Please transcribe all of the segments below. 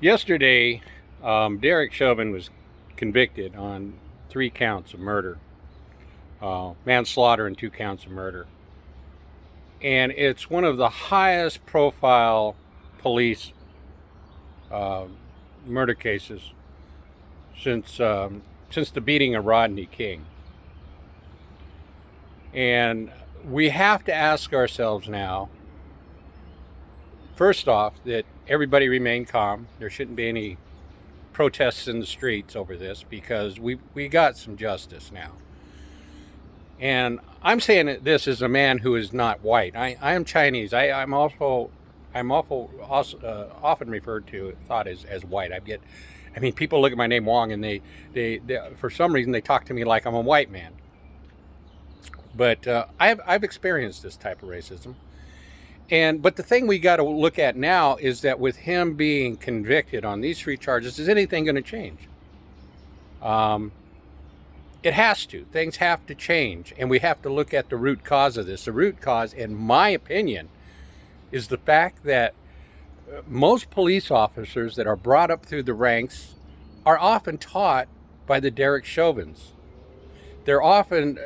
Yesterday, Derek Chauvin was convicted on 3 counts of murder, manslaughter, and 2 counts of murder. And it's one of the highest profile police uh, murder cases since the beating of Rodney King. And we have to ask ourselves now, first off, that everybody remain calm. There shouldn't be any protests in the streets over this because we got some justice now. And I'm saying that this is a man who is not white. I am Chinese. I'm also often referred to, thought as white. I mean, people look at my name Wong and they for some reason they talk to me like I'm a white man. But I've experienced this type of racism. But the thing we got to look at now is that with him being convicted on these 3 charges, is anything going to change? It has to. Things have to change, and we have to look at the root cause of this. The root cause, in my opinion, is the fact that most police officers that are brought up through the ranks are often taught by the Derek Chauvins. They're often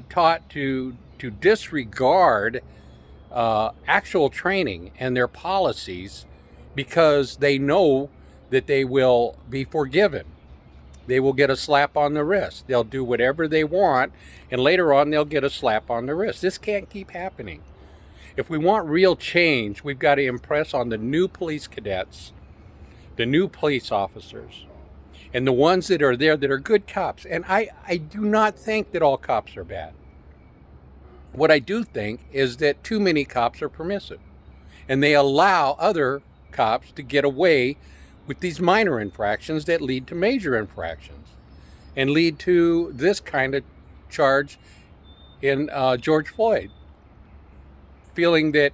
taught to disregard actual training and their policies because they know that they will be forgiven. They will get a slap on the wrist. They'll do whatever they want, and later on they'll get a slap on the wrist. This can't keep happening. If we want real change, we've got to impress on the new police cadets, the new police officers, and the ones that are there that are good cops. And I do not think that all cops are bad. What I do think is that too many cops are permissive, and they allow other cops to get away with these minor infractions that lead to major infractions and lead to this kind of charge in George Floyd. Feeling that,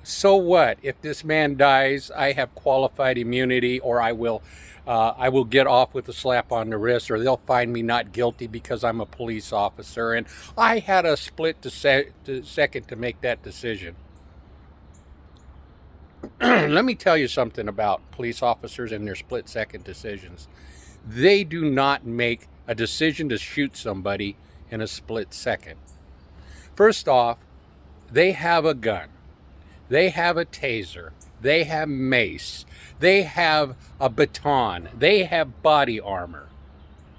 so what? If this man dies, I have qualified immunity, or I will get off with a slap on the wrist, or they'll find me not guilty because I'm a police officer. And I had a split second to make that decision. Let me tell you something about police officers and their split-second decisions. They do not make a decision to shoot somebody in a split second. First off, they have a gun. They have a taser. They have mace. They have a baton. They have body armor.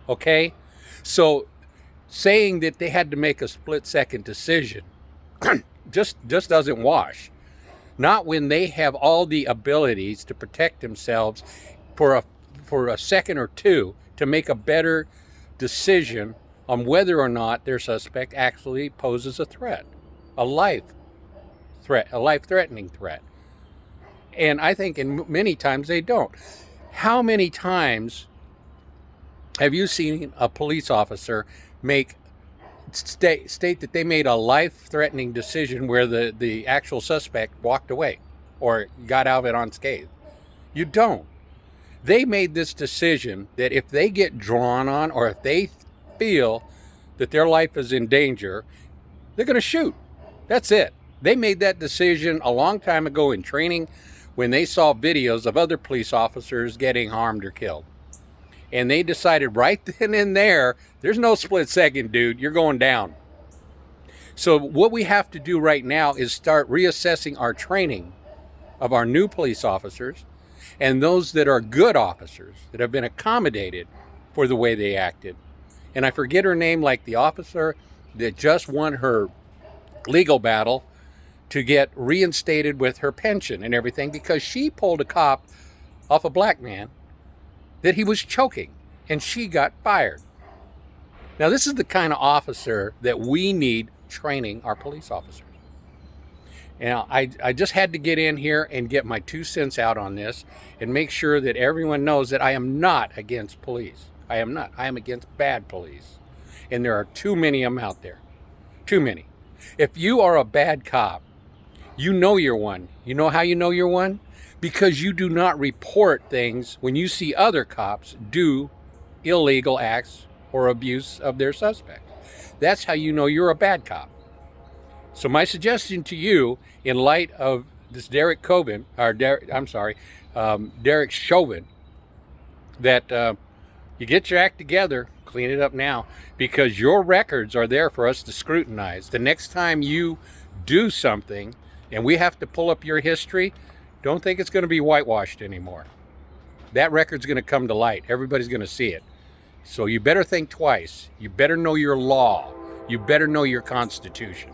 Okay? So saying that they had to make a split-second decision just doesn't wash. Not when they have all the abilities to protect themselves for a second or two to make a better decision on whether or not their suspect actually poses a threat, a life-threatening threat. And I think many times they don't. How many times have you seen a police officer state that they made a life-threatening decision where the actual suspect walked away or got out of it unscathed? You don't. They made this decision that if they get drawn on or if they feel that their life is in danger, they're going to shoot. That's it. They made that decision a long time ago in training when they saw videos of other police officers getting harmed or killed. And they decided right then and there's no split second, dude. You're going down. So what we have to do right now is start reassessing our training of our new police officers and those that are good officers that have been accommodated for the way they acted. And I forget her name, like the officer that just won her legal battle to get reinstated with her pension and everything because she pulled a cop off a black man that he was choking, and she got fired. Now, this is the kind of officer that we need training our police officers. Now, I just had to get in here and get my 2 cents out on this and make sure that everyone knows that I am not against police. I am not. I am against bad police. And there are too many of them out there. Too many. If you are a bad cop, you know you're one. You know how you know you're one? Because you do not report things when you see other cops do illegal acts or abuse of their suspects. That's how you know you're a bad cop. So my suggestion to you, in light of this Derek Chauvin, Derek Chauvin, that you get your act together, clean it up now, because your records are there for us to scrutinize. The next time you do something and we have to pull up your history, don't think it's going to be whitewashed anymore. That record's going to come to light. Everybody's going to see it. So you better think twice. You better know your law. You better know your Constitution.